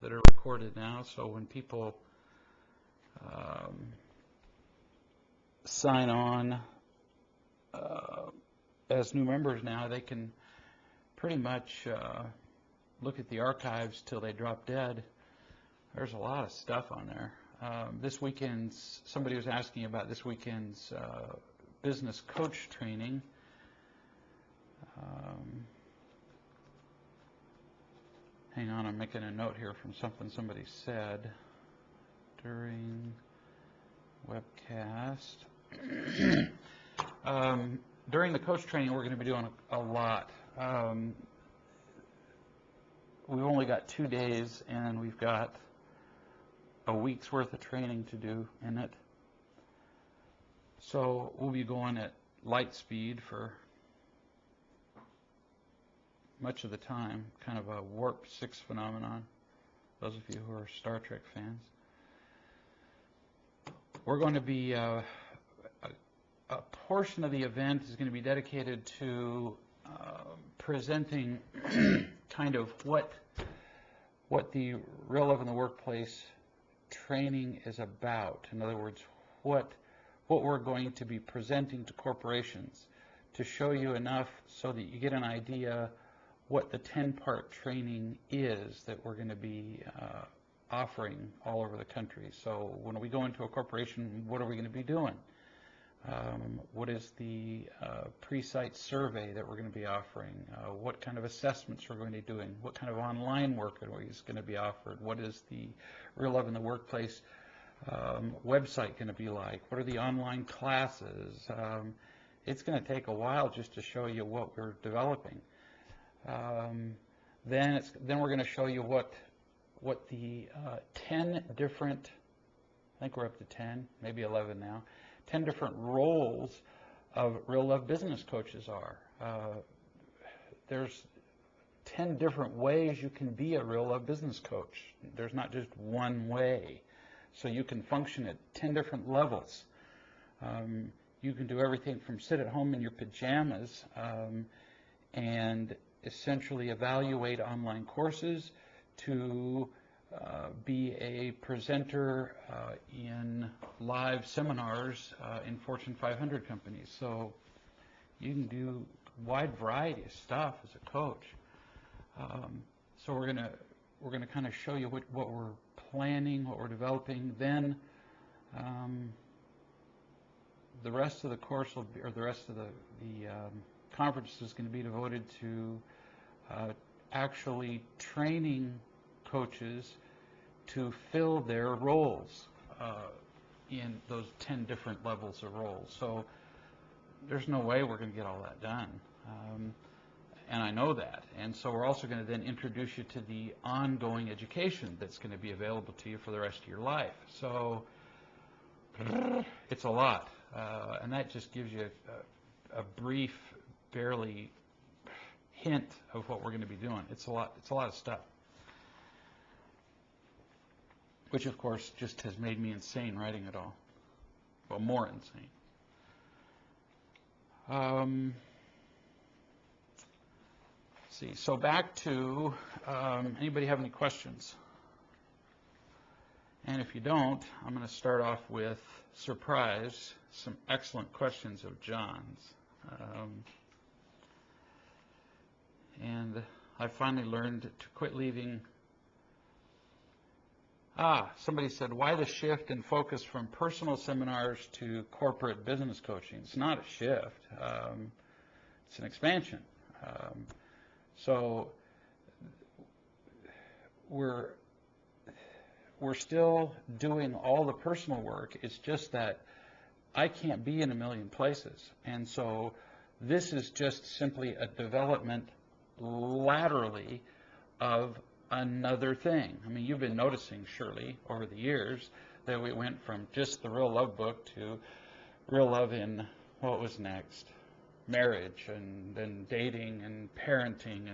that are recorded now, so when people sign on as new members now, they can pretty much look at the archives till they drop dead. There's a lot of stuff on there. This weekend's, somebody was asking about this weekend's business coach training. Hang on, I'm making a note here from something somebody said during webcast. During the coach training, we're going to be doing a lot. We've only got 2 days, and we've got a week's worth of training to do in it. So we'll be going at light speed for much of the time, kind of a warp 6 phenomenon, those of you who are Star Trek fans. We're going to be, a portion of the event is going to be dedicated to presenting kind of what the Real Love in the Workplace training is about. In other words, what we're going to be presenting to corporations to show you enough so that you get an idea what the 10-part training is that we're going to be offering all over the country. So when we go into a corporation, what are we going to be doing? What is the pre-site survey that we're going to be offering? What kind of assessments we're going to be doing? What kind of online work is going to be offered? What is the Real Love in the Workplace website going to be like? What are the online classes? It's going to take a while just to show you what we're developing. Then we're going to show you what the 10 different, I think we're up to 10, maybe 11 now, 10 different roles of Real Love business coaches are. There's 10 different ways you can be a Real Love business coach. There's not just one way. So you can function at 10 different levels. You can do everything from sit at home in your pajamas and essentially evaluate online courses to be a presenter in live seminars in Fortune 500 companies. So you can do a wide variety of stuff as a coach. So we're gonna kind of show you what we're planning, what we're developing. Then the rest of the course will be, or the rest of the conference is going to be devoted to actually training coaches to fill their roles in those 10 different levels of roles. So there's no way we're going to get all that done. And I know that. And so we're also going to then introduce you to the ongoing education that's going to be available to you for the rest of your life. So it's a lot. And that just gives you a brief, barely hint of what we're going to be doing. It's a lot of stuff. Which, of course, just has made me insane writing it all. Well, more insane. Let's see. So back to, anybody have any questions? And if you don't, I'm going to start off with, surprise, some excellent questions of John's. And I finally learned to quit leaving. Somebody said, why the shift in focus from personal seminars to corporate business coaching? It's not a shift. It's an expansion. So we're still doing all the personal work. It's just that I can't be in a million places. And so this is just simply a development laterally of another thing. I mean, you've been noticing, surely, over the years that we went from just the Real Love book to Real Love in, what was next? Marriage, and then dating and parenting,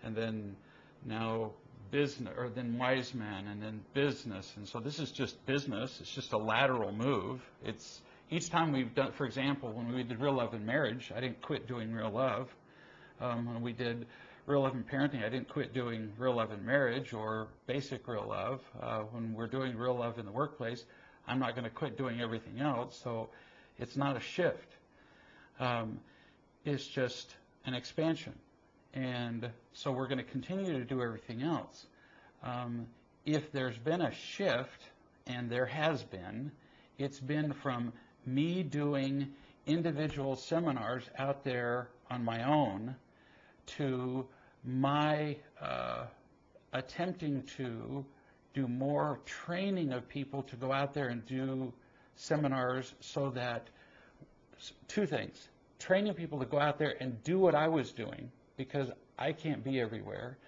and then now business, or then Wise Man, and then business. And so this is just business. It's just a lateral move. It's each time we've done, for example, when we did Real Love in Marriage, I didn't quit doing Real Love. When we did Real Love in Parenting. I didn't quit doing Real Love in Marriage or Basic Real Love. When we're doing Real Love in the workplace, I'm not going to quit doing everything else. So it's not a shift. It's just an expansion. And so we're going to continue to do everything else. If there's been a shift, and there has been, it's been from me doing individual seminars out there on my own to my attempting to do more training of people to go out there and do seminars, so that two things: training people to go out there and do what I was doing, because I can't be everywhere,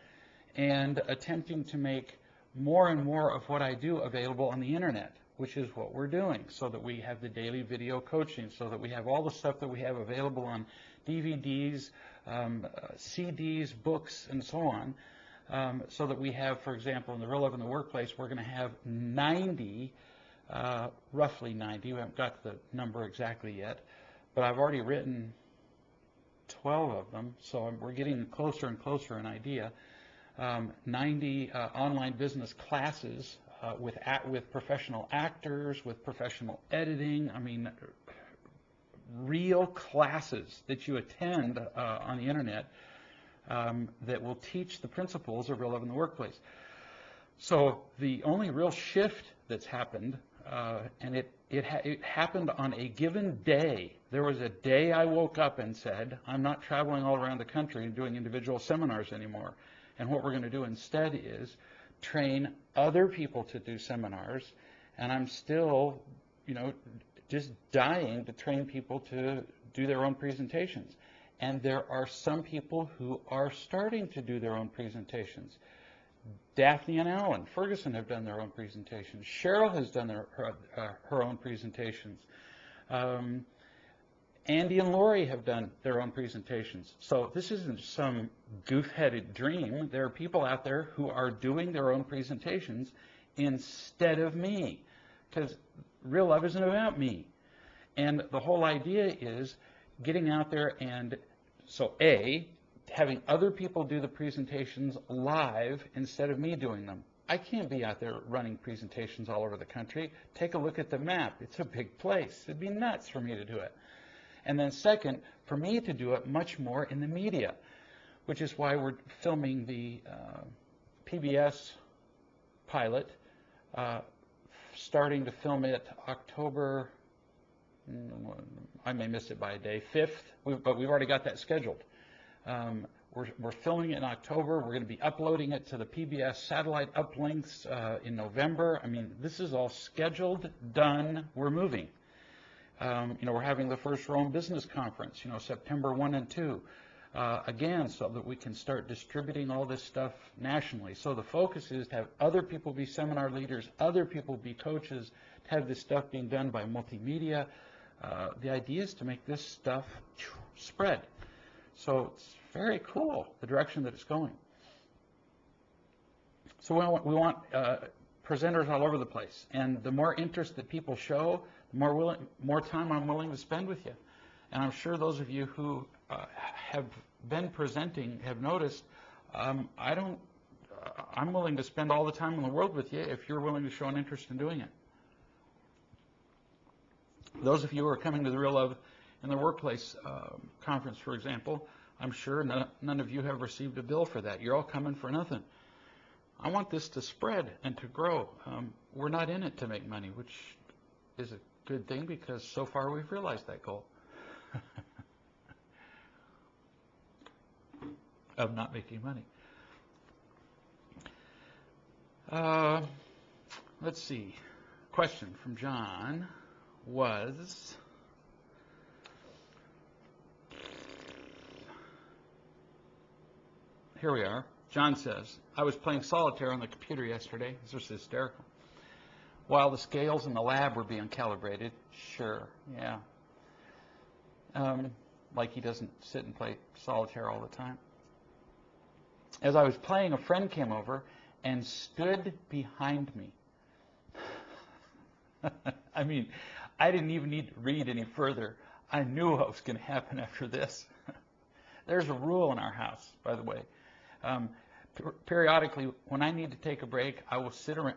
and attempting to make more and more of what I do available on the internet, which is what we're doing, so that we have the daily video coaching, so that we have all the stuff that we have available on DVDs, CDs, books, and so on, so that we have, for example, in the Real Love in the Workplace, we're going to have 90, roughly 90, we haven't got the number exactly yet, but I've already written 12 of them, so we're getting closer and closer an idea. 90 online business classes with professional actors, with professional editing. I mean, real classes that you attend on the internet that will teach the principles of Real Love in the Workplace. So the only real shift that's happened, and it happened on a given day. There was a day I woke up and said, I'm not traveling all around the country and doing individual seminars anymore. And what we're going to do instead is train other people to do seminars. And I'm still, just dying to train people to do their own presentations. And there are some people who are starting to do their own presentations. Daphne and Alan Ferguson have done their own presentations. Cheryl has done her own presentations. Andy and Lori have done their own presentations. So this isn't some goof-headed dream. There are people out there who are doing their own presentations instead of me, because Real Love isn't about me. And the whole idea is getting out there and, so A, having other people do the presentations live instead of me doing them. I can't be out there running presentations all over the country. Take a look at the map. It's a big place. It'd be nuts for me to do it. And then second, for me to do it much more in the media, which is why we're filming the PBS pilot, starting to film it October, I may miss it by a day, 5th, but we've already got that scheduled. We're filming it in October. We're going to be uploading it to the PBS satellite uplinks in November. I mean, this is all scheduled, done, we're moving. We're having the first Rome Business Conference, September 1 and 2, again, so that we can start distributing all this stuff nationally. So the focus is to have other people be seminar leaders, other people be coaches, to have this stuff being done by multimedia. The idea is to make this stuff spread. So it's very cool, the direction that it's going. So we want presenters all over the place, and the more interest that people show, the more time I'm willing to spend with you. And I'm sure those of you who have been presenting have noticed I'm willing to spend all the time in the world with you if you're willing to show an interest in doing it. Those of you who are coming to the Real Love in the Workplace conference, for example, I'm sure none of you have received a bill for that. You're all coming for nothing. I want this to spread and to grow. We're not in it to make money, which is a good thing, because so far we've realized that goal of not making money. Let's see. Question from John was, here we are. John says, I was playing solitaire on the computer yesterday. This was hysterical. While the scales in the lab were being calibrated. Sure, yeah. Like he doesn't sit and play solitaire all the time. As I was playing, a friend came over and stood behind me. I mean, I didn't even need to read any further. I knew what was going to happen after this. There's a rule in our house, by the way. Periodically, when I need to take a break, I will sit around,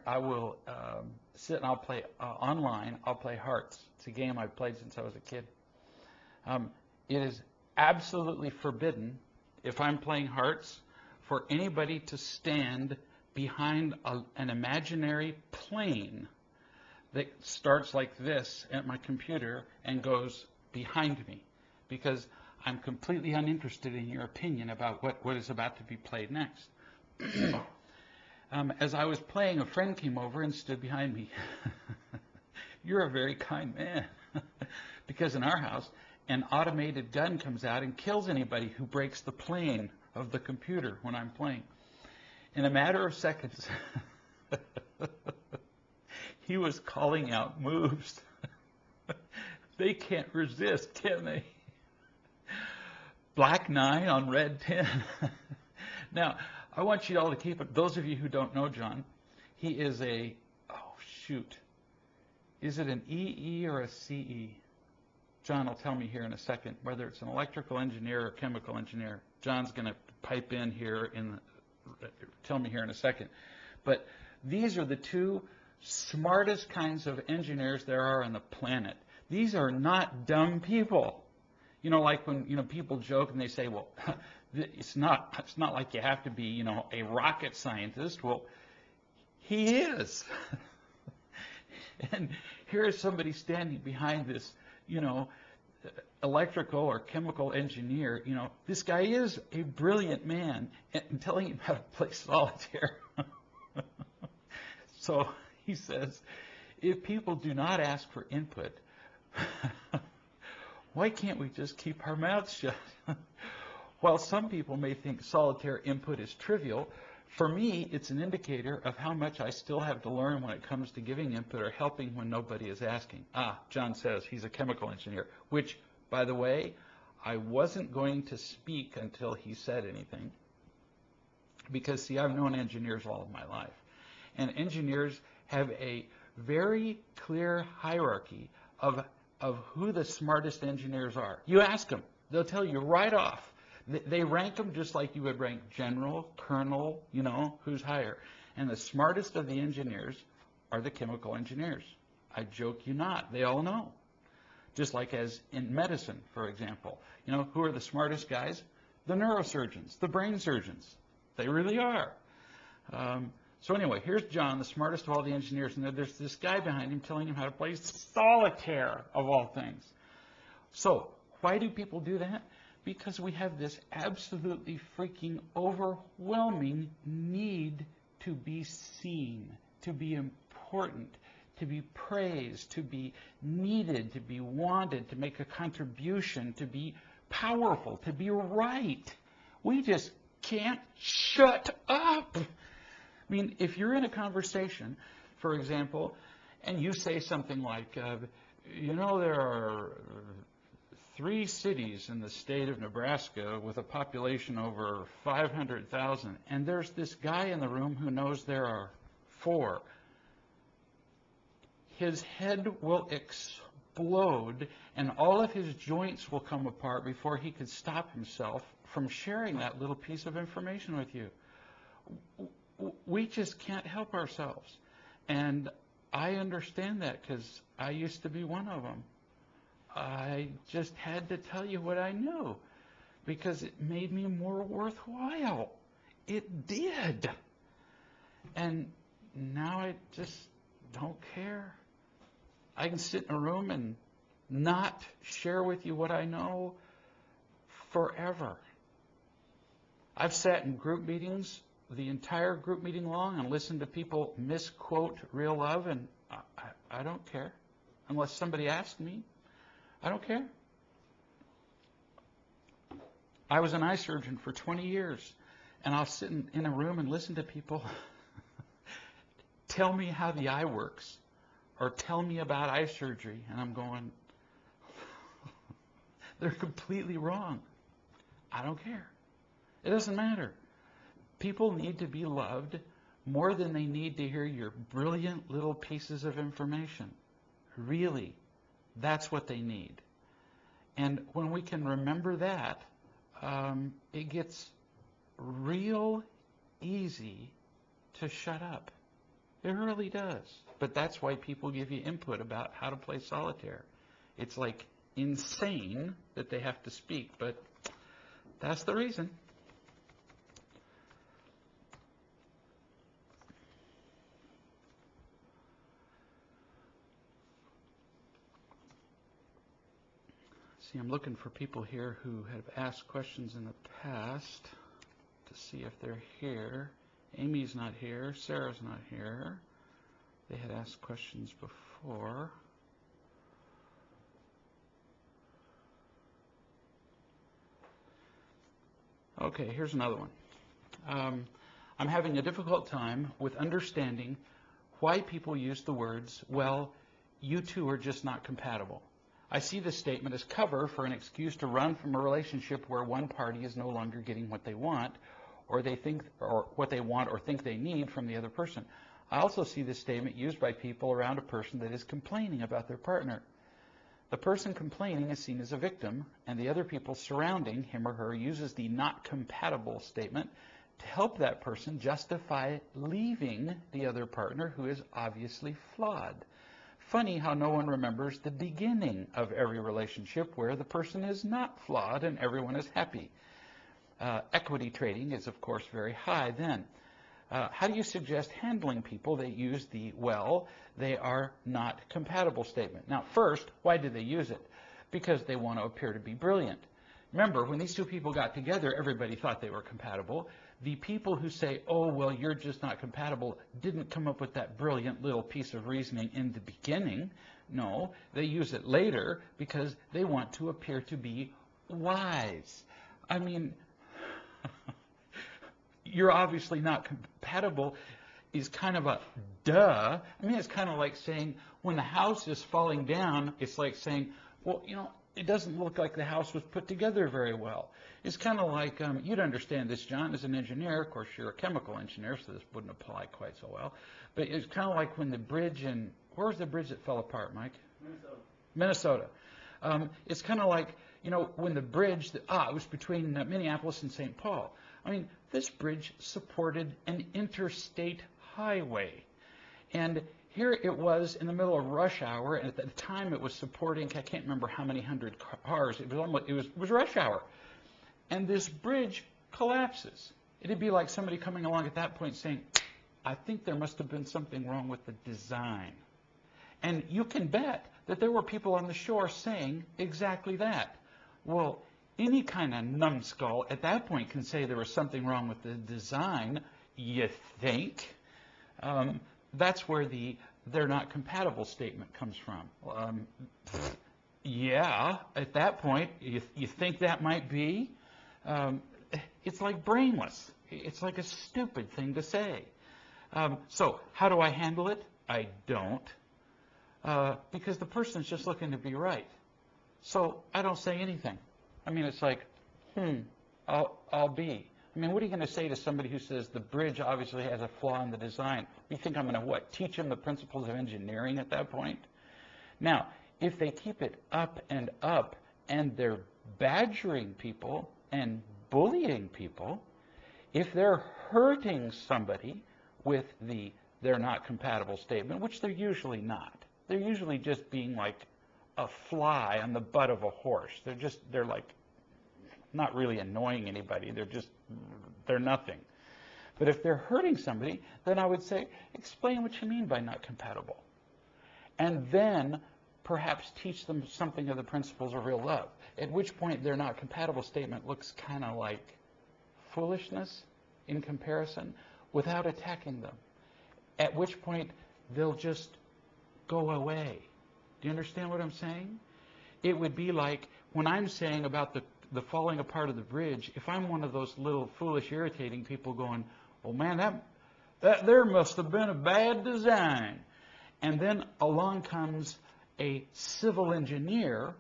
sit and I'll play online. I'll play Hearts. It's a game I've played since I was a kid. It is absolutely forbidden, if I'm playing Hearts, for anybody to stand behind an imaginary plane that starts like this at my computer and goes behind me, because I'm completely uninterested in your opinion about what is about to be played next. As I was playing, a friend came over and stood behind me. You're a very kind man. Because in our house, an automated gun comes out and kills anybody who breaks the plane of the computer when I'm playing. In a matter of seconds, he was calling out moves. They can't resist, can they? Black 9 on red 10. Now, I want you all to keep it. Those of you who don't know John, he is a, oh shoot, is it an EE or a CE? John will tell me here in a second whether it's an electrical engineer or chemical engineer. John's going to pipe in here tell me here in a second. But these are the two smartest kinds of engineers there are on the planet. These are not dumb people. You know, like when, you know, people joke and they say, well, it's not like you have to be, you know, a rocket scientist. Well, he is. And here is somebody standing behind this, you know, electrical or chemical engineer. You know, this guy is a brilliant man, and telling him how to play solitaire. So he says, if people do not ask for input, why can't we just keep our mouths shut? While some people may think solitaire input is trivial, for me, it's an indicator of how much I still have to learn when it comes to giving input or helping when nobody is asking. John says he's a chemical engineer, which, by the way, I wasn't going to speak until he said anything. Because, see, I've known engineers all of my life. And engineers have a very clear hierarchy of who the smartest engineers are. You ask them, they'll tell you right off. They rank them just like you would rank general, colonel, you know, who's higher. And the smartest of the engineers are the chemical engineers. I joke you not. They all know. Just like as in medicine, for example. You know, who are the smartest guys? The neurosurgeons, the brain surgeons. They really are. So anyway, here's John, the smartest of all the engineers, and there's this guy behind him telling him how to play solitaire, of all things. So why do people do that? Because we have this absolutely freaking overwhelming need to be seen, to be important, to be praised, to be needed, to be wanted, to make a contribution, to be powerful, to be right. We just can't shut up. I mean, if you're in a conversation, for example, and you say something like, you know, there are 3 cities in the state of Nebraska with a population over 500,000, and there's this guy in the room who knows there are 4. His head will explode, and all of his joints will come apart before he could stop himself from sharing that little piece of information with you. We just can't help ourselves. And I understand that because I used to be one of them. I just had to tell you what I knew because it made me more worthwhile. It did. And now I just don't care. I can sit in a room and not share with you what I know forever. I've sat in group meetings the entire group meeting long and listened to people misquote real love, and I don't care unless somebody asks me. I don't care. I was an eye surgeon for 20 years, and I'll sit in a room and listen to people tell me how the eye works or tell me about eye surgery, and I'm going, they're completely wrong. I don't care. It doesn't matter. People need to be loved more than they need to hear your brilliant little pieces of information. Really, that's what they need. And when we can remember that, it gets real easy to shut up. It really does. But that's why people give you input about how to play solitaire. It's like insane that they have to speak, but that's the reason. See, I'm looking for people here who have asked questions in the past to see if they're here. Amy's not here. Sarah's not here. They had asked questions before. Okay, here's another one. I'm having a difficult time with understanding why people use the words, well, you two are just not compatible. I see this statement as cover for an excuse to run from a relationship where one party is no longer getting what they want, or what they want or think they need from the other person. I also see this statement used by people around a person that is complaining about their partner. The person complaining is seen as a victim, and the other people surrounding him or her uses the not compatible statement to help that person justify leaving the other partner who is obviously flawed. Funny how no one remembers the beginning of every relationship where the person is not flawed and everyone is happy. Equity trading is, of course, very high then. How do you suggest handling people that use the, well, they are not compatible statement? Now, first, why do they use it? Because they want to appear to be brilliant. Remember, when these two people got together, everybody thought they were compatible. The people who say, oh, well, you're just not compatible, didn't come up with that brilliant little piece of reasoning in the beginning. No, they use it later because they want to appear to be wise. I mean, you're obviously not compatible is kind of a duh. I mean, it's kind of like saying when the house is falling down, it's like saying, well, you know, it doesn't look like the house was put together very well. It's kind of like, you'd understand this, John, as an engineer. Of course, you're a chemical engineer, so this wouldn't apply quite so well. But it's kind of like when the bridge in, where was the bridge that fell apart, Mike? Minnesota. It's kind of like, you know, when the bridge, it was between Minneapolis and St. Paul. I mean, this bridge supported an interstate highway. And here it was in the middle of rush hour, and at the time it was supporting, I can't remember how many hundred cars. It was rush hour. And this bridge collapses. It'd be like somebody coming along at that point saying, I think there must have been something wrong with the design. And you can bet that there were people on the shore saying exactly that. Well, any kind of numbskull at that point can say there was something wrong with the design, you think. That's where the they're not compatible statement comes from. Yeah, at that point, you think that might be? It's like brainless. It's like a stupid thing to say. So how do I handle it? I don't. Because the person's just looking to be right. So I don't say anything. I mean, it's like, I'll be. I mean, what are you going to say to somebody who says the bridge obviously has a flaw in the design? You think I'm going to, what, teach them the principles of engineering at that point? Now, if they keep it up and they're badgering people and bullying people, if they're hurting somebody with the they're not compatible statement, which they're usually not. They're usually just being like a fly on the butt of a horse. They're like not really annoying anybody. They're nothing. But if they're hurting somebody, then I would say, explain what you mean by not compatible. And then perhaps teach them something of the principles of real love. At which point their not compatible statement looks kind of like foolishness in comparison without attacking them. At which point they'll just go away. Do you understand what I'm saying? It would be like when I'm saying about the falling apart of the bridge, if I'm one of those little foolish, irritating people going, oh man, that there must have been a bad design. And then along comes a civil engineer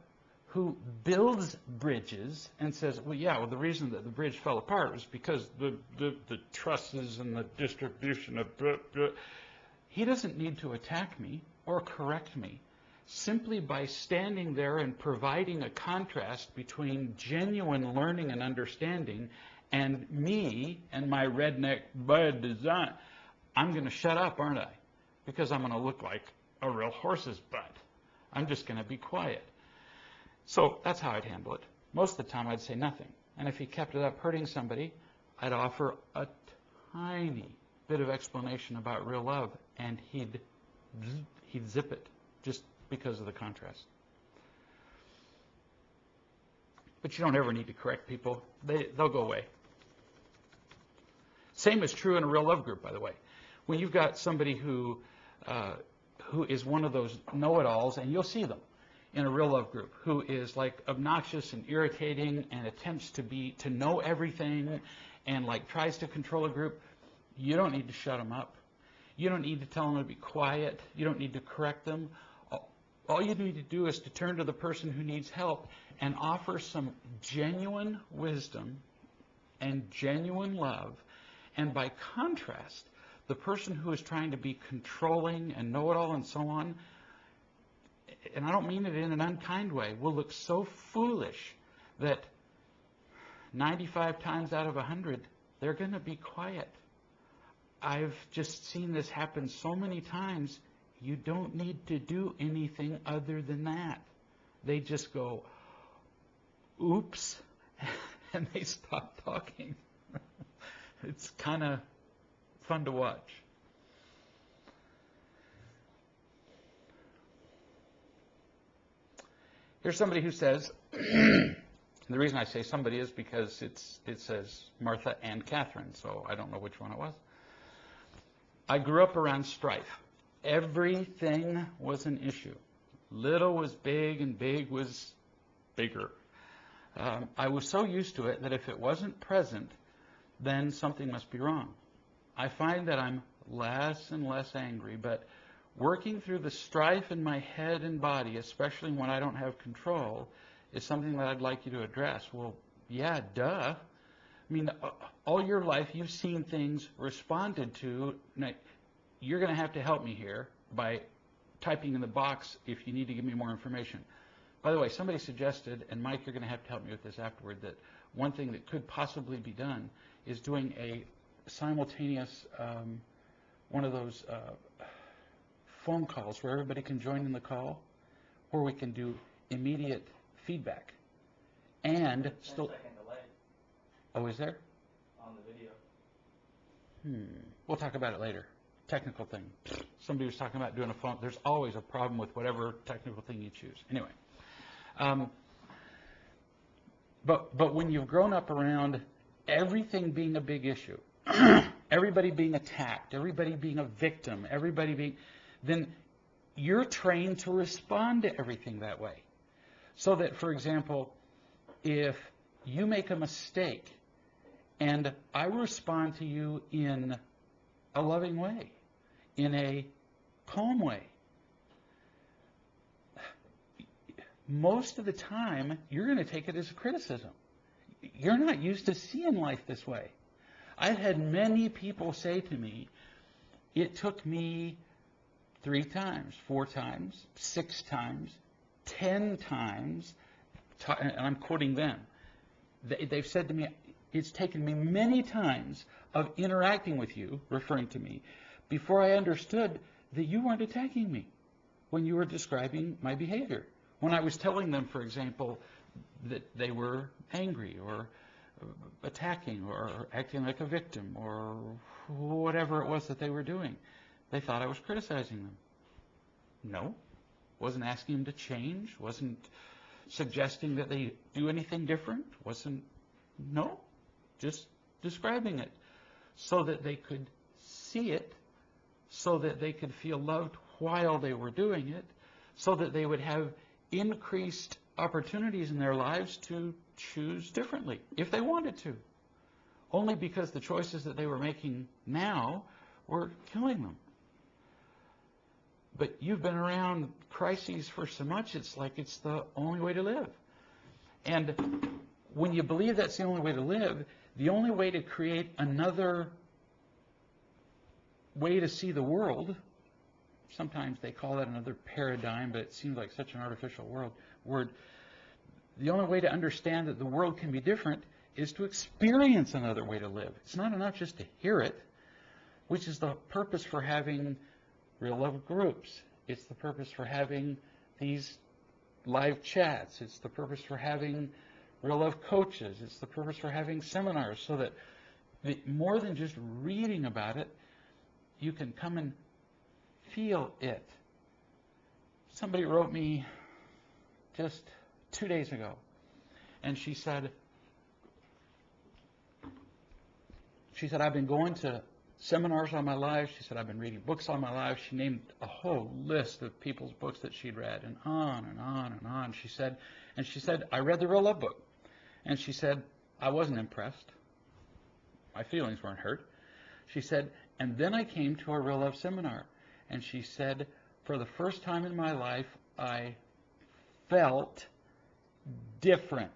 who builds bridges and says, well, the reason that the bridge fell apart was because the trusses and the distribution of He doesn't need to attack me or correct me. Simply by standing there and providing a contrast between genuine learning and understanding And me and my redneck bud design, I'm going to shut up, aren't I? Because I'm going to look like a real horse's butt. I'm just going to be quiet. So that's how I'd handle it. Most of the time I'd say nothing. And if he kept it up hurting somebody, I'd offer a tiny bit of explanation about real love, and he'd zip it just because of the contrast. But you don't ever need to correct people. They'll go away. Same is true in a real love group, by the way. When you've got somebody who is one of those know-it-alls, and you'll see them in a real love group, who is like obnoxious and irritating and attempts to know everything and like tries to control a group, you don't need to shut them up. You don't need to tell them to be quiet. You don't need to correct them. All you need to do is to turn to the person who needs help and offer some genuine wisdom and genuine love. And by contrast, the person who is trying to be controlling and know-it-all and so on, and I don't mean it in an unkind way, will look so foolish that 95 times out of 100, they're going to be quiet. I've just seen this happen so many times. You don't need to do anything other than that. They just go, oops, and they stop talking. It's kind of fun to watch. Here's somebody who says, and the reason I say somebody is because it says Martha and Catherine, so I don't know which one it was. I grew up around strife. Everything was an issue. Little was big and big was bigger. I was so used to it that if it wasn't present, then something must be wrong. I find that I'm less and less angry, but working through the strife in my head and body, especially when I don't have control, is something that I'd like you to address. Well, yeah, duh. I mean, all your life you've seen things responded to. Now, you're going to have to help me here by typing in the box if you need to give me more information. By the way, somebody suggested, and Mike, you're going to have to help me with this afterward, that one thing that could possibly be done is doing a simultaneous, one of those phone calls where everybody can join in the call, or we can do immediate feedback. And still... 10-second delay. Oh, is there? On the video. We'll talk about it later. Technical thing. Somebody was talking about doing a phone. There's always a problem with whatever technical thing you choose. Anyway. But when you've grown up around everything being a big issue, everybody being attacked, everybody being a victim, then you're trained to respond to everything that way. So that, for example, if you make a mistake and I respond to you in a loving way, in a calm way, most of the time you're going to take it as a criticism. You're not used to seeing life this way. I've had many people say to me, it took me 3 times, 4 times, 6 times, 10 times, and I'm quoting them. They've said to me, it's taken me many times of interacting with you, referring to me, before I understood that you weren't attacking me when you were describing my behavior. When I was telling them, for example, that they were angry or attacking or acting like a victim or whatever it was that they were doing, they thought I was criticizing them. No. Wasn't asking them to change. Wasn't suggesting that they do anything different. No. Just describing it so that they could see it, so that they could feel loved while they were doing it, so that they would have increased opportunities in their lives to choose differently if they wanted to. Only because the choices that they were making now were killing them. But you've been around crises for so much, it's like it's the only way to live. And when you believe that's the only way to live, the only way to create another way to see the world, sometimes they call that another paradigm, but it seems like such an artificial word. The only way to understand that the world can be different is to experience another way to live. It's not enough just to hear it, which is the purpose for having real love groups. It's the purpose for having these live chats. It's the purpose for having real love coaches. It's the purpose for having seminars, so that more than just reading about it, you can come and feel it. Somebody wrote me just 2 days ago, and she said, I've been going to seminars all my life. She said, I've been reading books all my life. She named a whole list of people's books that she'd read, and on and on and on. She said, I read the Real Love book. And she said, I wasn't impressed. My feelings weren't hurt. She said, and then I came to a Real Love seminar. And she said, for the first time in my life, I felt different.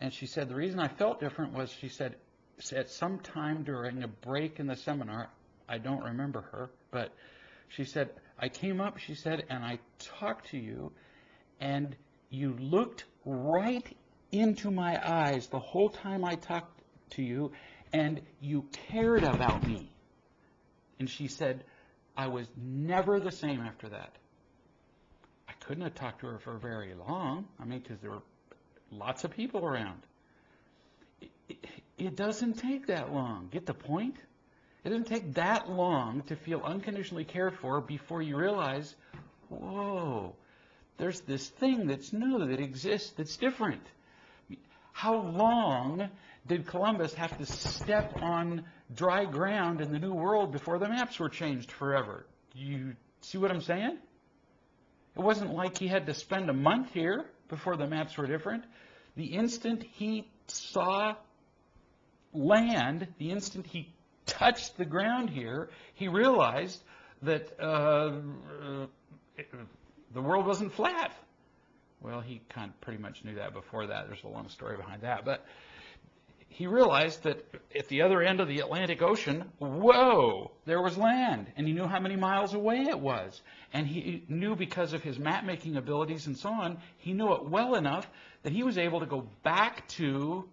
And she said, the reason I felt different was, she said, at some time during a break in the seminar, I don't remember her, but she said, I came up, she said, and I talked to you, and you looked right into my eyes the whole time I talked to you, and you cared about me. And she said, I was never the same after that. I couldn't have talked to her for very long, because there were lots of people around. It doesn't take that long. Get the point? It doesn't take that long to feel unconditionally cared for before you realize, whoa, there's this thing that's new, that exists, that's different. How long did Columbus have to step on dry ground in the New World before the maps were changed forever? You see what I'm saying? It wasn't like he had to spend a month here before the maps were different. The instant he saw land, the instant he touched the ground here, he realized that the world wasn't flat. Well, he kind of pretty much knew that before that. There's a long story behind that. But he realized that at the other end of the Atlantic Ocean, whoa, there was land. And he knew how many miles away it was. And he knew, because of his map-making abilities and so on, he knew it well enough that he was able to go back to,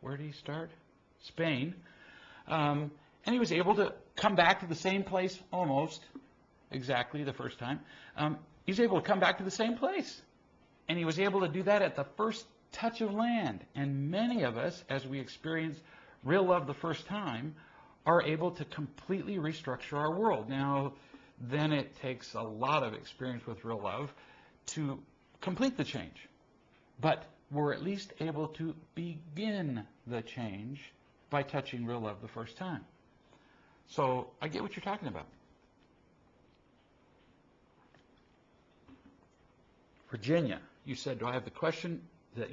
where did he start? Spain. And he was able to come back to the same place almost exactly the first time. He was able to come back to the same place. And he was able to do that at the first touch of land. And many of us, as we experience real love the first time, are able to completely restructure our world. Now, then it takes a lot of experience with real love to complete the change. But we're at least able to begin the change by touching real love the first time. So I get what you're talking about. Virginia, you said, do I have the question that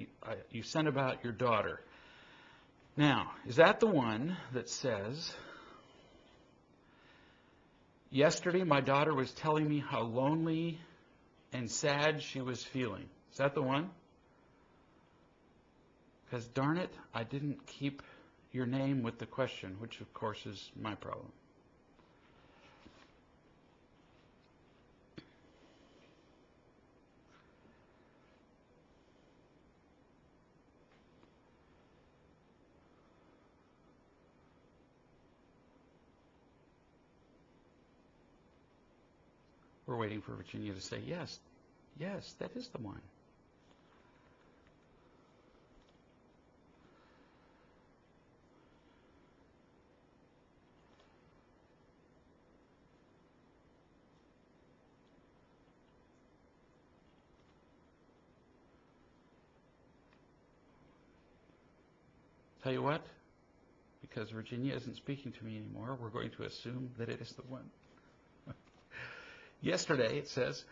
you sent about your daughter? Now, is that the one that says, yesterday my daughter was telling me how lonely and sad she was feeling? Is that the one? Because darn it, I didn't keep your name with the question, which of course is my problem. We're waiting for Virginia to say yes. Yes, that is the one. Tell you what, because Virginia isn't speaking to me anymore, we're going to assume that it is the one. Yesterday, it says,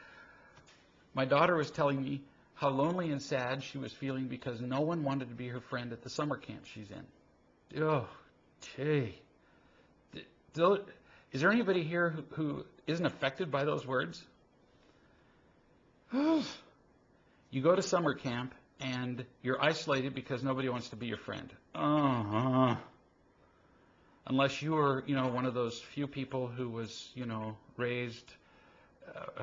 my daughter was telling me how lonely and sad she was feeling because no one wanted to be her friend at the summer camp she's in. Oh, gee. Is there anybody here who isn't affected by those words? You go to summer camp and you're isolated because nobody wants to be your friend. Unless you were, one of those few people who was, raised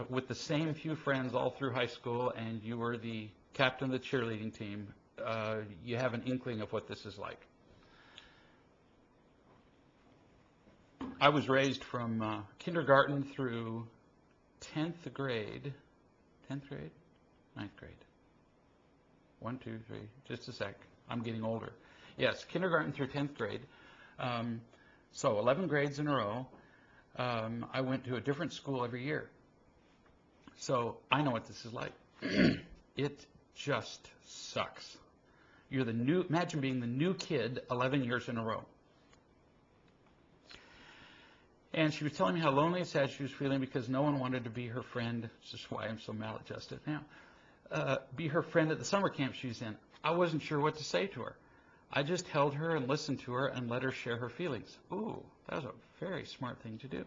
with the same few friends all through high school, and you were the captain of the cheerleading team, you have an inkling of what this is like. I was raised from kindergarten through 10th grade. 10th grade? 9th grade. 1, 2, 3, just a sec. I'm getting older. Yes, kindergarten through 10th grade. So 11 grades in a row. I went to a different school every year. So I know what this is like. It just sucks. You're the new, imagine being the new kid 11 years in a row. And she was telling me how lonely and sad she was feeling because no one wanted to be her friend. This is why I'm so maladjusted now. Be her friend at the summer camp she was in. I wasn't sure what to say to her. I just held her and listened to her and let her share her feelings. Ooh, that was a very smart thing to do.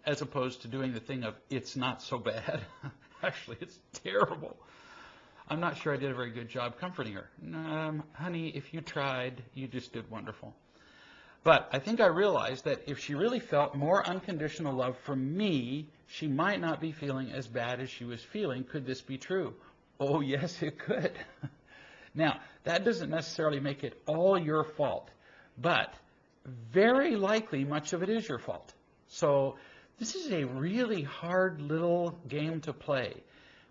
As opposed to doing the thing of, it's not so bad. Actually, it's terrible. I'm not sure I did a very good job comforting her. Honey, if you tried, you just did wonderful. But I think I realized that if she really felt more unconditional love from me, she might not be feeling as bad as she was feeling. Could this be true? Oh, yes, it could. Now, that doesn't necessarily make it all your fault, but very likely much of it is your fault. So this is a really hard little game to play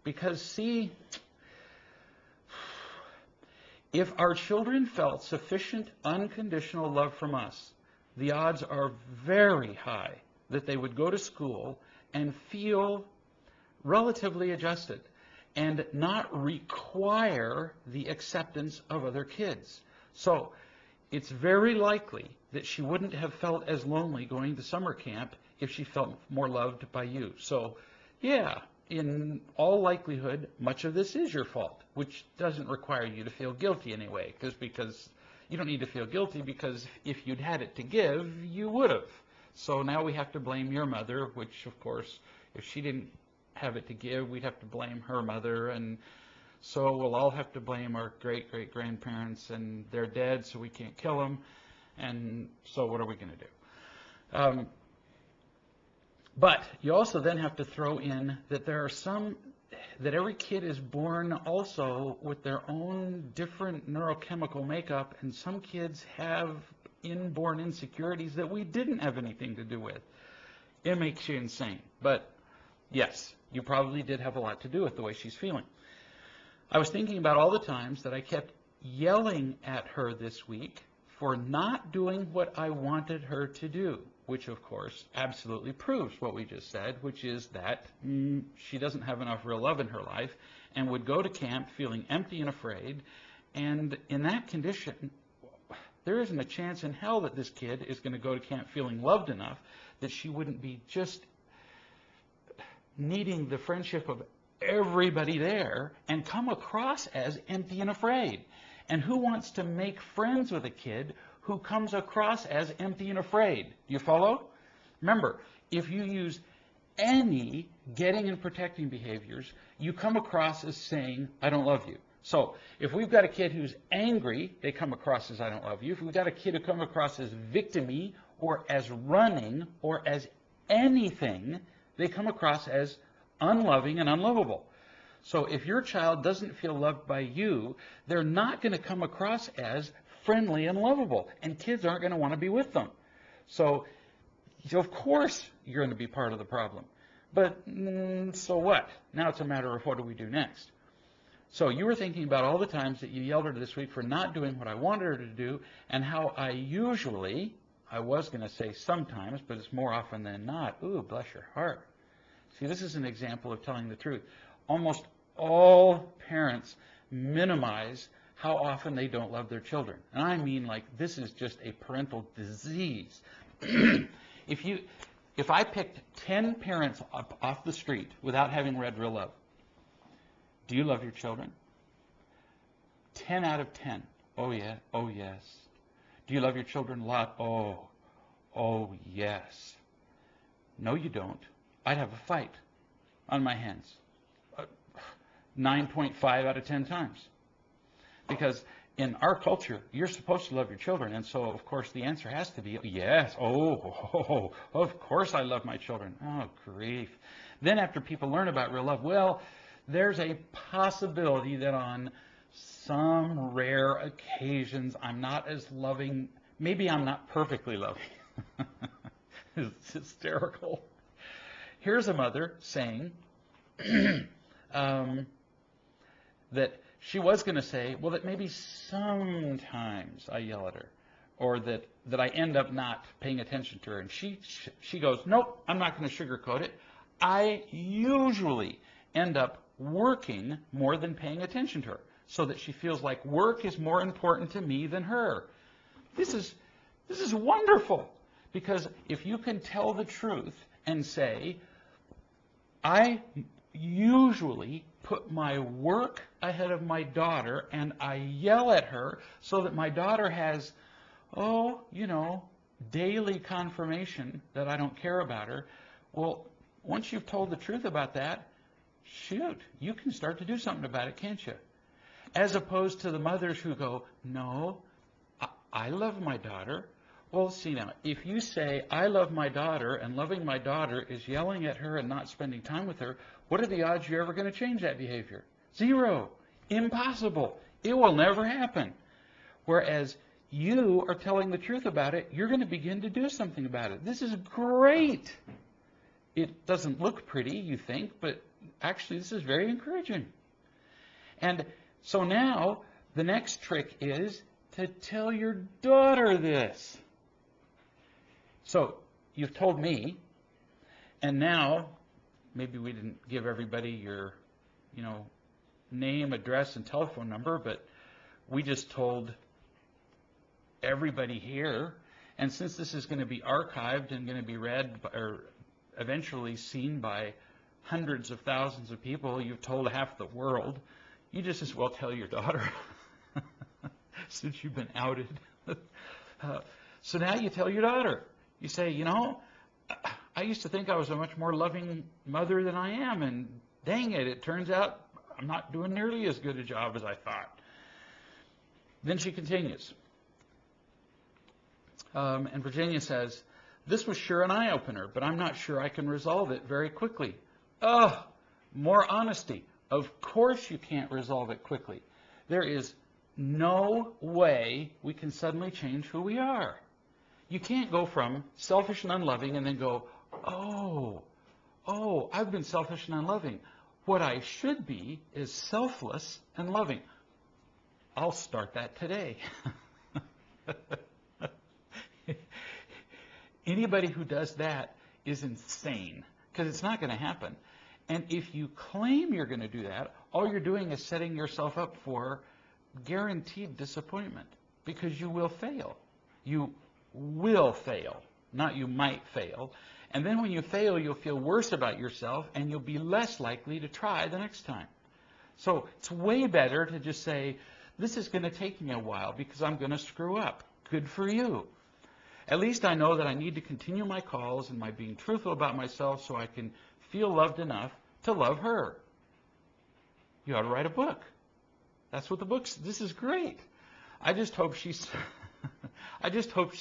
because, see, if our children felt sufficient unconditional love from us, the odds are very high that they would go to school and feel relatively adjusted and not require the acceptance of other kids. So it's very likely that she wouldn't have felt as lonely going to summer camp if she felt more loved by you. So yeah, in all likelihood, much of this is your fault, which doesn't require you to feel guilty anyway, because you don't need to feel guilty, because if you'd had it to give, you would have. So now we have to blame your mother, which, of course, if she didn't have it to give, we'd have to blame her mother, and so we'll all have to blame our great-great-grandparents, and they're dead, so we can't kill them, and so what are we going to do? But you also then have to throw in that there are that every kid is born also with their own different neurochemical makeup, and some kids have inborn insecurities that we didn't have anything to do with. It makes you insane. But yes, you probably did have a lot to do with the way she's feeling. I was thinking about all the times that I kept yelling at her this week for not doing what I wanted her to do, which of course absolutely proves what we just said, which is that she doesn't have enough real love in her life and would go to camp feeling empty and afraid. And in that condition, there isn't a chance in hell that this kid is going to go to camp feeling loved enough that she wouldn't be just needing the friendship of everybody there and come across as empty and afraid. And who wants to make friends with a kid who comes across as empty and afraid? Do you follow? Remember, if you use any getting and protecting behaviors, you come across as saying, I don't love you. So if we've got a kid who's angry, they come across as I don't love you. If we've got a kid who comes across as victim-y or as running or as anything, they come across as unloving and unlovable. So if your child doesn't feel loved by you, they're not going to come across as friendly and lovable, and kids aren't going to want to be with them. So of course you're going to be part of the problem. But so what? Now it's a matter of what do we do next? So you were thinking about all the times that you yelled at her this week for not doing what I wanted her to do, and how I usually, I was going to say sometimes, but it's more often than not, ooh, bless your heart. See, this is an example of telling the truth. Almost all parents minimize how often they don't love their children. And I mean, like, this is just a parental disease. If I picked 10 parents up off the street without having read Real Love, do you love your children? 10 out of 10. Oh, yeah. Oh, yes. Do you love your children a lot? Oh, yes. No, you don't. I'd have a fight on my hands. 9.5 out of 10 times. Because in our culture, you're supposed to love your children, and so, of course, the answer has to be, yes, of course I love my children. Oh, grief. Then after people learn about real love, well, there's a possibility that on some rare occasions I'm not as loving. Maybe I'm not perfectly loving. It's hysterical. Here's a mother saying that she was going to say, well, that maybe sometimes I yell at her, or that I end up not paying attention to her. And she goes, nope, I'm not going to sugarcoat it. I usually end up working more than paying attention to her, so that she feels like work is more important to me than her. This is wonderful, because if you can tell the truth and say, I usually put my work ahead of my daughter, and I yell at her so that my daughter has, daily confirmation that I don't care about her. Well, once you've told the truth about that, shoot, you can start to do something about it, can't you? As opposed to the mothers who go, no, I love my daughter. Well, see now, if you say, I love my daughter, and loving my daughter is yelling at her and not spending time with her, what are the odds you're ever going to change that behavior? 0. Impossible. It will never happen. Whereas you are telling the truth about it, you're going to begin to do something about it. This is great. It doesn't look pretty, you think, but actually this is very encouraging. And so now the next trick is to tell your daughter this. So you've told me, and now maybe we didn't give everybody your, name, address, and telephone number, but we just told everybody here. And since this is going to be archived and going to be read or eventually seen by hundreds of thousands of people, you've told half the world, you just as well tell your daughter since you've been outed. So now you tell your daughter. You say, I used to think I was a much more loving mother than I am, and dang it, it turns out I'm not doing nearly as good a job as I thought. Then she continues. And Virginia says, this was sure an eye-opener, but I'm not sure I can resolve it very quickly. Oh, more honesty. Of course you can't resolve it quickly. There is no way we can suddenly change who we are. You can't go from selfish and unloving and then go, oh, I've been selfish and unloving. What I should be is selfless and loving. I'll start that today. Anybody who does that is insane, because it's not going to happen. And if you claim you're going to do that, all you're doing is setting yourself up for guaranteed disappointment, because you will fail. You will fail, not you might fail. And then when you fail, you'll feel worse about yourself, and you'll be less likely to try the next time. So it's way better to just say, this is going to take me a while because I'm going to screw up. Good for you. At least I know that I need to continue my calls and my being truthful about myself so I can feel loved enough to love her. You ought to write a book. That's what the book's. This is great. I just hope she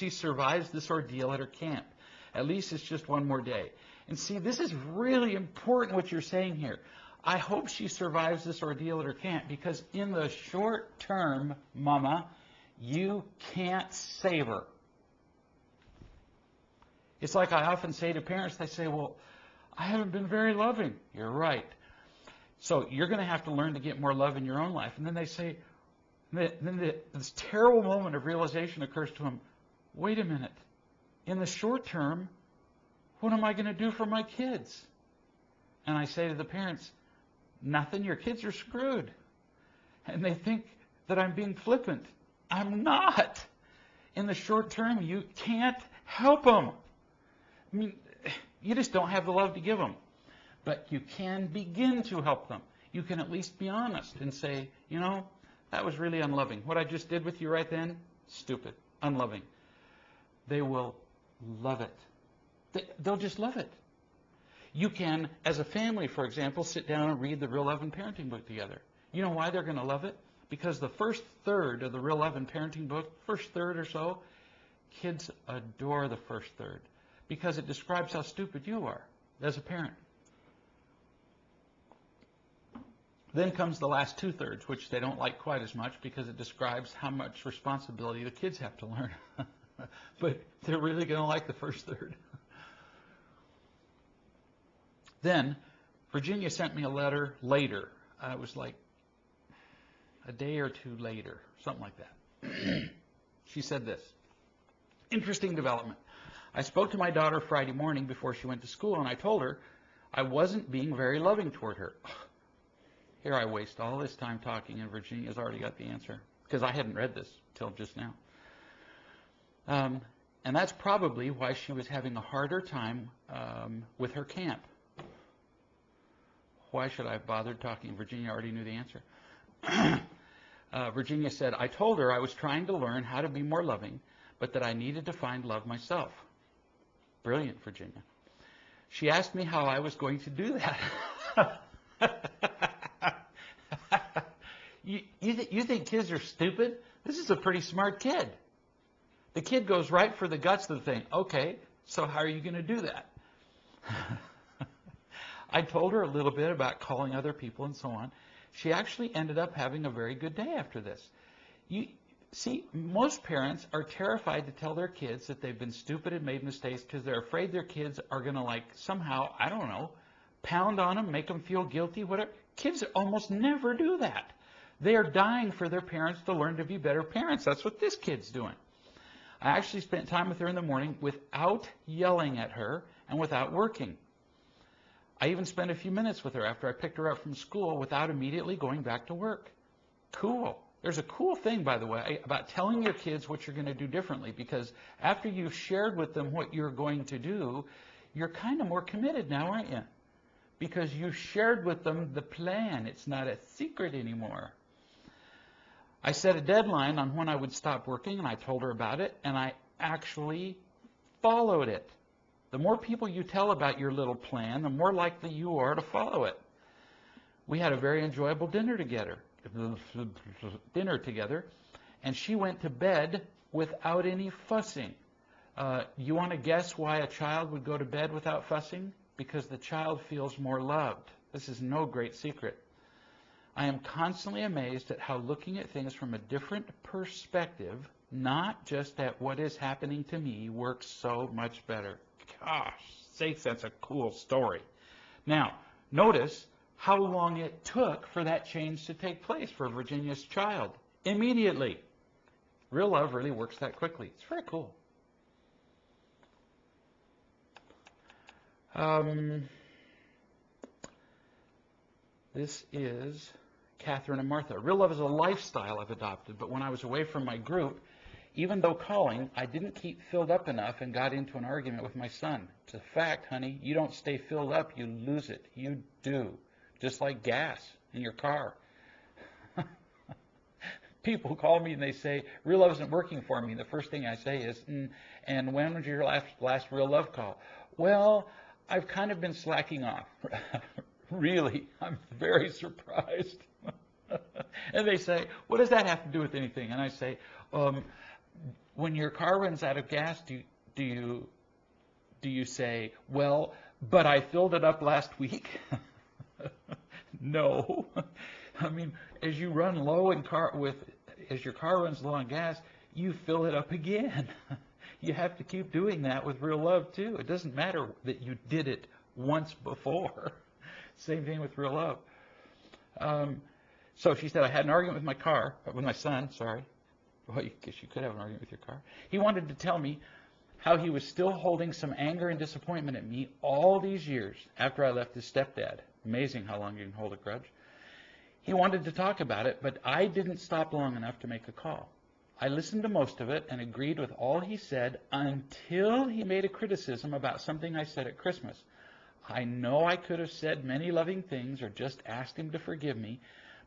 survives this ordeal at her camp. At least it's just one more day. And see, this is really important what you're saying here. I hope she survives this ordeal at her camp, because in the short term, Mama, you can't save her. It's like I often say to parents, they say, well, I haven't been very loving. You're right. So you're going to have to learn to get more love in your own life. And then they say, this terrible moment of realization occurs to them, wait a minute. In the short term, what am I going to do for my kids? And I say to the parents, nothing, your kids are screwed. And they think that I'm being flippant. I'm not. In the short term, you can't help them. I mean, you just don't have the love to give them. But you can begin to help them. You can at least be honest and say, that was really unloving. What I just did with you right then, stupid, unloving. They will love it. They'll just love it. You can, as a family, for example, sit down and read the Real Love and Parenting book together. You know why they're going to love it? Because the first third of the Real Love and Parenting book, first third or so, kids adore the first third, because it describes how stupid you are as a parent. Then comes the last 2/3, which they don't like quite as much because it describes how much responsibility the kids have to learn. But they're really going to like the first third. Then Virginia sent me a letter later. It was like a day or two later, something like that. She said this: interesting development. I spoke to my daughter Friday morning before she went to school, and I told her I wasn't being very loving toward her. Here I waste all this time talking, and Virginia's already got the answer, because I hadn't read this till just now. And that's probably why she was having a harder time with her camp. Why should I have bothered talking? Virginia already knew the answer. Virginia said, I told her I was trying to learn how to be more loving, but that I needed to find love myself. Brilliant, Virginia. She asked me how I was going to do that. You think kids are stupid? This is a pretty smart kid. The kid goes right for the guts of the thing. Okay, so how are you going to do that? I told her a little bit about calling other people and so on. She actually ended up having a very good day after this. You see, most parents are terrified to tell their kids that they've been stupid and made mistakes because they're afraid their kids are going to, like, somehow, I don't know, pound on them, make them feel guilty, whatever. Kids almost never do that. They are dying for their parents to learn to be better parents. That's what this kid's doing. I actually spent time with her in the morning without yelling at her and without working. I even spent a few minutes with her after I picked her up from school without immediately going back to work. Cool. There's a cool thing, by the way, about telling your kids what you're going to do differently, because after you've shared with them what you're going to do, you're kind of more committed now, aren't you? Because you shared with them the plan. It's not a secret anymore. I set a deadline on when I would stop working, and I told her about it, and I actually followed it. The more people you tell about your little plan, the more likely you are to follow it. We had a very enjoyable dinner together, and she went to bed without any fussing. You want to guess why a child would go to bed without fussing? Because the child feels more loved. This is no great secret. I am constantly amazed at how looking at things from a different perspective, not just at what is happening to me, works so much better. Gosh sakes, that's a cool story. Now, notice how long it took for that change to take place for Virginia's child. Immediately. Real love really works that quickly. It's very cool. This is Catherine and Martha. Real love is a lifestyle I've adopted, but when I was away from my group, even though calling, I didn't keep filled up enough and got into an argument with my son. It's a fact, honey. You don't stay filled up, you lose it. You do. Just like gas in your car. People call me and they say, real love isn't working for me. The first thing I say is, and when was your last real love call? Well, I've kind of been slacking off. Really, I'm very surprised. And they say, what does that have to do with anything? And I say, when your car runs out of gas, do you say, well, but I filled it up last week? No. I mean, as you run low as your car runs low on gas, you fill it up again. You have to keep doing that with real love too. It doesn't matter that you did it once before. Same thing with real love. So she said, I had an argument with my son, sorry. Well, I guess you could have an argument with your car. He wanted to tell me how he was still holding some anger and disappointment at me all these years after I left his stepdad. Amazing how long you can hold a grudge. He wanted to talk about it, but I didn't stop long enough to make a call. I listened to most of it and agreed with all he said until he made a criticism about something I said at Christmas. I know I could have said many loving things or just asked him to forgive me,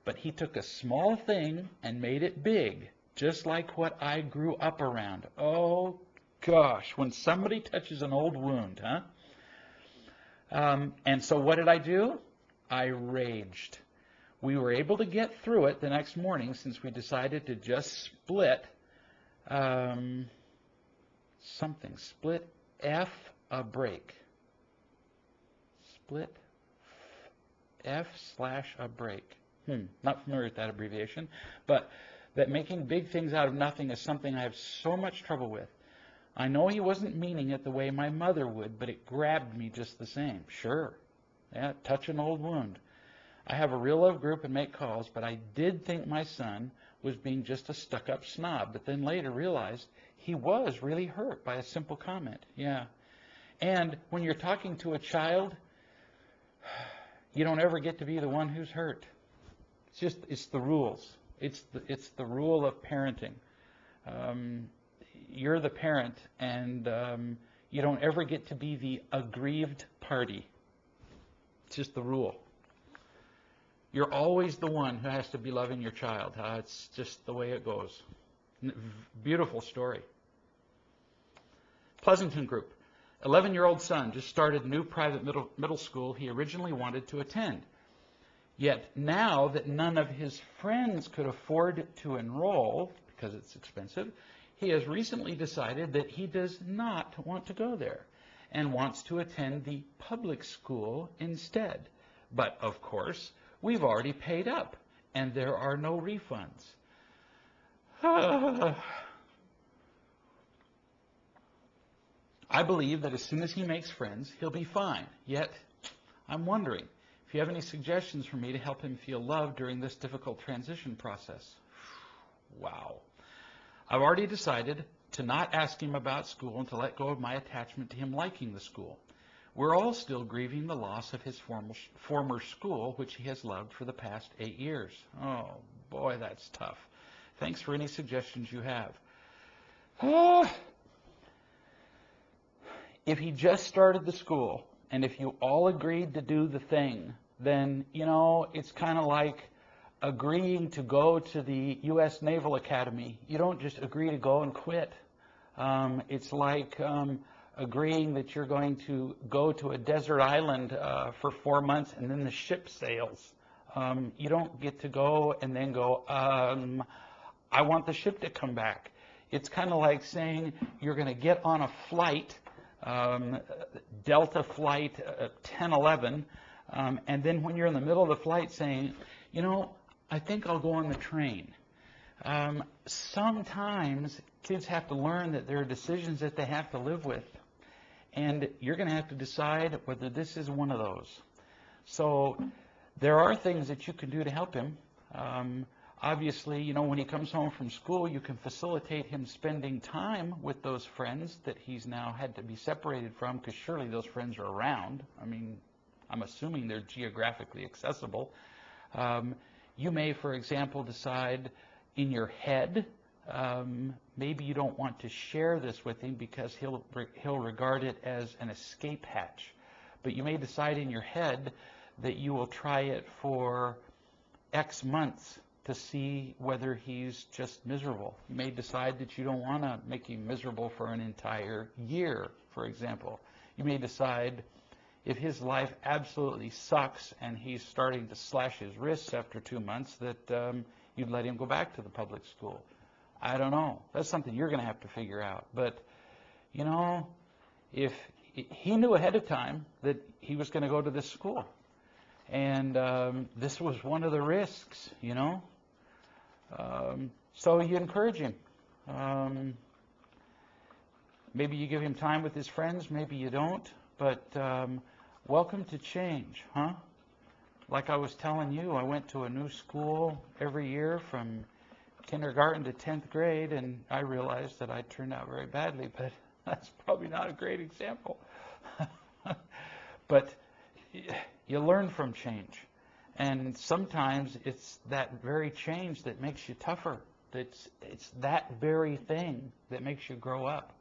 but he took a small thing and made it big, just like what I grew up around. Oh, gosh, when somebody touches an old wound, huh? And so what did I do? I raged. We were able to get through it the next morning since we decided to just split Split F a break. Split F/a break. Not familiar with that abbreviation, but that making big things out of nothing is something I have so much trouble with. I know he wasn't meaning it the way my mother would, but it grabbed me just the same. Sure. Yeah, touch an old wound. I have a real love group and make calls, but I did think my son was being just a stuck-up snob, but then later realized he was really hurt by a simple comment. Yeah. And when you're talking to a child, you don't ever get to be the one who's hurt. It's the rules. It's the rule of parenting. You're the parent, and you don't ever get to be the aggrieved party. It's just the rule. You're always the one who has to be loving your child. It's just the way it goes. Beautiful story. Pleasanton Group. 11-year-old son just started new private middle school he originally wanted to attend. Yet now that none of his friends could afford to enroll, because it's expensive, he has recently decided that he does not want to go there and wants to attend the public school instead. But, of course, we've already paid up, and there are no refunds. I believe that as soon as he makes friends, he'll be fine. Yet, I'm wondering if you have any suggestions for me to help him feel loved during this difficult transition process. Wow. I've already decided to not ask him about school and to let go of my attachment to him liking the school. We're all still grieving the loss of his former school, which he has loved for the past 8 years. Oh, boy, that's tough. Thanks for any suggestions you have. If he just started the school, and if you all agreed to do the thing, then, it's kind of like agreeing to go to the U.S. Naval Academy. You don't just agree to go and quit. It's like agreeing that you're going to go to a desert island for 4 months and then the ship sails. You don't get to go and then go, I want the ship to come back. It's kind of like saying you're going to get on a flight, Delta flight 1011, and then when you're in the middle of the flight saying, I think I'll go on the train. Sometimes kids have to learn that there are decisions that they have to live with, and you're going to have to decide whether this is one of those. So there are things that you can do to help him. Obviously, when he comes home from school, you can facilitate him spending time with those friends that he's now had to be separated from, because surely those friends are around. I mean, I'm assuming they're geographically accessible. You may, for example, decide in your head, maybe you don't want to share this with him because he'll regard it as an escape hatch. But you may decide in your head that you will try it for X months to see whether he's just miserable. You may decide that you don't want to make him miserable for an entire year, for example. You may decide if his life absolutely sucks and he's starting to slash his wrists after 2 months, that you'd let him go back to the public school. I don't know. That's something you're going to have to figure out. But, if he knew ahead of time that he was going to go to this school, and this was one of the risks, so you encourage him. Maybe you give him time with his friends, maybe you don't, but welcome to change, huh? Like I was telling you, I went to a new school every year from kindergarten to 10th grade, and I realized that I turned out very badly, but that's probably not a great example. But you learn from change, and sometimes it's that very change that makes you tougher. It's that very thing that makes you grow up.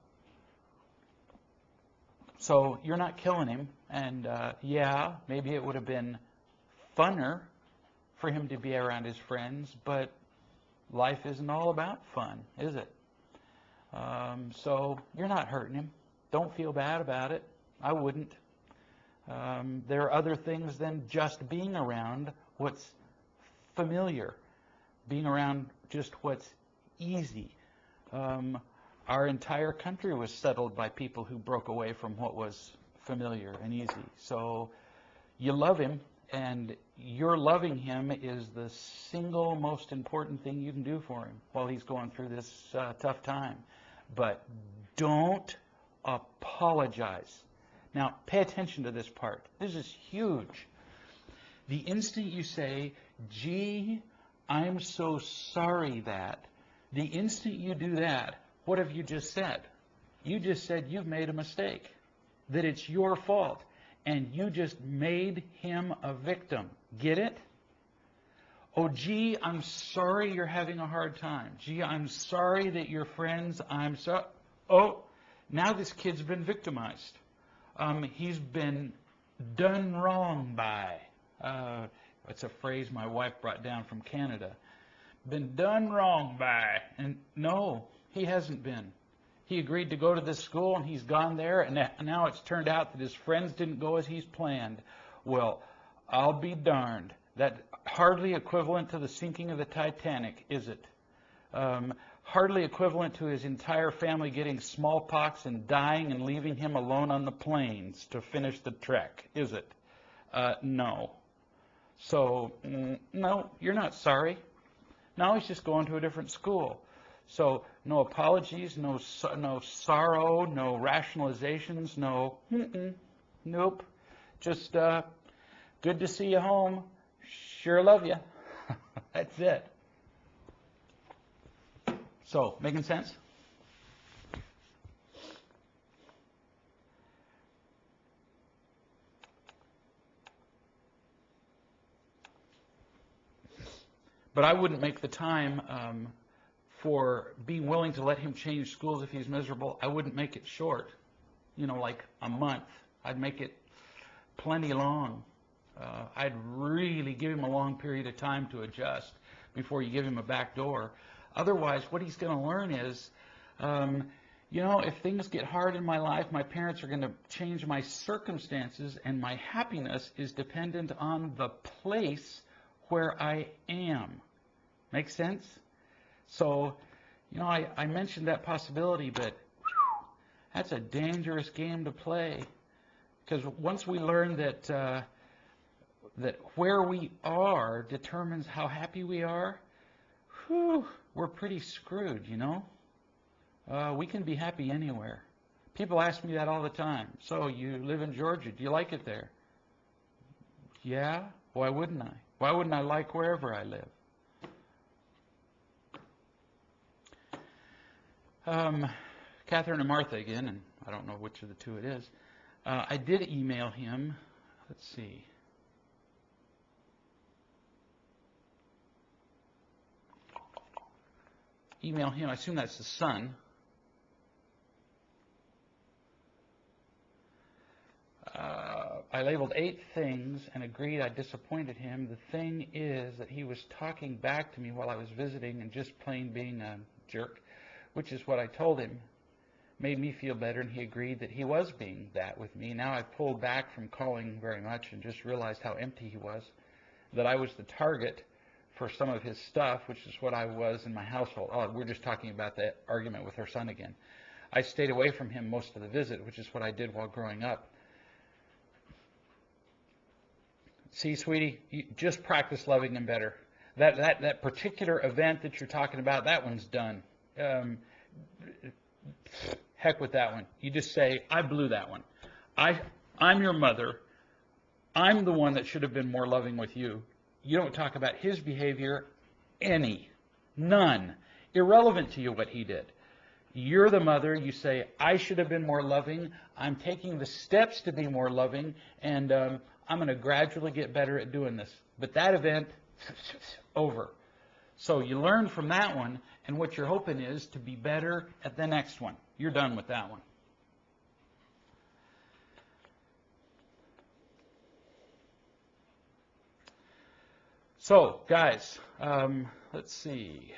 So you're not killing him, and yeah, maybe it would have been funner for him to be around his friends, but life isn't all about fun, is it? So you're not hurting him. Don't feel bad about it. I wouldn't. There are other things than just being around what's familiar, being around just what's easy. Our entire country was settled by people who broke away from what was familiar and easy. So you love him, And your loving him is the single most important thing you can do for him while he's going through this tough time. But don't apologize. Now, pay attention to this part. This is huge. The instant you say, gee, I'm so sorry that, the instant you do that, what have you just said? You just said you've made a mistake, that it's your fault, and you just made him a victim. Get it? Oh, gee, I'm sorry you're having a hard time. Gee, I'm sorry that your friends, I'm so. Oh, now this kid's been victimized. He's been done wrong by. It's a phrase my wife brought down from Canada. Been done wrong by. And no, he hasn't been. He agreed to go to this school, and he's gone there, and now it's turned out that his friends didn't go as he's planned. Well, I'll be darned. That hardly equivalent to the sinking of the Titanic, is it? Hardly equivalent to his entire family getting smallpox and dying and leaving him alone on the plains to finish the trek, is it? No. So, no, you're not sorry. Now he's just going to a different school. So, no apologies, no sorrow, no rationalizations, nope. Just good to see you home. Sure love you. That's it. So, making sense? But I wouldn't make the time for being willing to let him change schools if he's miserable. I wouldn't make it short, like a month. I'd make it plenty long. I'd really give him a long period of time to adjust before you give him a back door. Otherwise, what he's going to learn is, if things get hard in my life, my parents are going to change my circumstances, and my happiness is dependent on the place where I am. Make sense? So, I mentioned that possibility, but that's a dangerous game to play. Because once we learn that where we are determines how happy we are, we're pretty screwed, We can be happy anywhere. People ask me that all the time. So, you live in Georgia. Do you like it there? Yeah? Why wouldn't I? Why wouldn't I like wherever I live? Catherine and Martha again, and I don't know which of the two it is. I did email him. Let's see. Email him. I assume that's the son. I labeled 8 things and agreed I disappointed him. The thing is that he was talking back to me while I was visiting and just plain being a jerk, which is what I told him. Made me feel better, and he agreed that he was being that with me. Now I've pulled back from calling very much and just realized how empty he was, that I was the target for some of his stuff, which is what I was in my household. Oh, we're just talking about that argument with her son again. I stayed away from him most of the visit, which is what I did while growing up. See, sweetie, you just practice loving him better. That particular event that you're talking about, that one's done. Heck with that one. You just say, I blew that one. I'm your mother. I'm the one that should have been more loving with you. You don't talk about his behavior none. Irrelevant to you what he did. You're the mother. You say, I should have been more loving. I'm taking the steps to be more loving, and I'm going to gradually get better at doing this. But that event, over. So you learn from that one, and what you're hoping is to be better at the next one. You're done with that one. So, guys, let's see.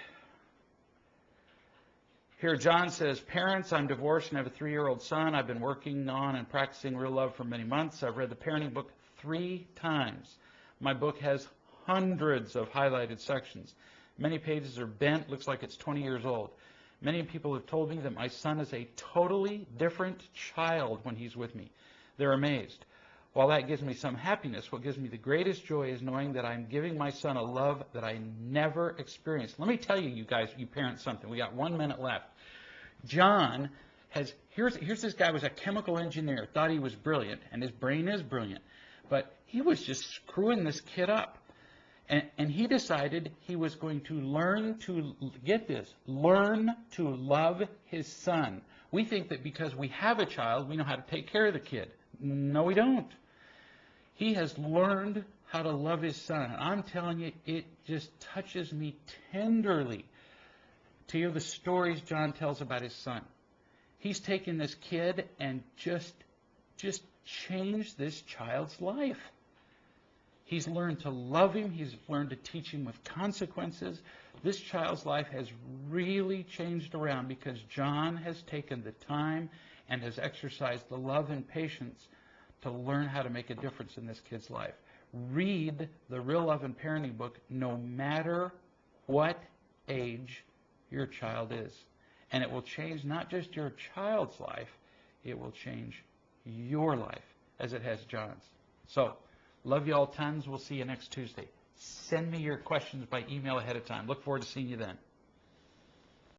Here, John says, parents, I'm divorced and have a 3-year-old son. I've been working on and practicing real love for many months. I've read the parenting book 3 times. My book has hundreds of highlighted sections. Many pages are bent, looks like it's 20 years old. Many people have told me that my son is a totally different child when he's with me. They're amazed. While that gives me some happiness, what gives me the greatest joy is knowing that I'm giving my son a love that I never experienced. Let me tell you, you guys, you parents, something. We got 1 minute left. John has, here's this guy was a chemical engineer, thought he was brilliant, and his brain is brilliant, but he was just screwing this kid up. And he decided he was going to learn to, get this, learn to love his son. We think that because we have a child, we know how to take care of the kid. No, we don't. He has learned how to love his son. And I'm telling you, it just touches me tenderly to hear the stories John tells about his son. He's taken this kid and just changed this child's life. He's learned to love him. He's learned to teach him with consequences. This child's life has really changed around because John has taken the time and has exercised the love and patience to learn how to make a difference in this kid's life. Read the Real Love and Parenting book no matter what age your child is. And it will change not just your child's life, it will change your life as it has John's. So, love you all tons. We'll see you next Tuesday. Send me your questions by email ahead of time. Look forward to seeing you then.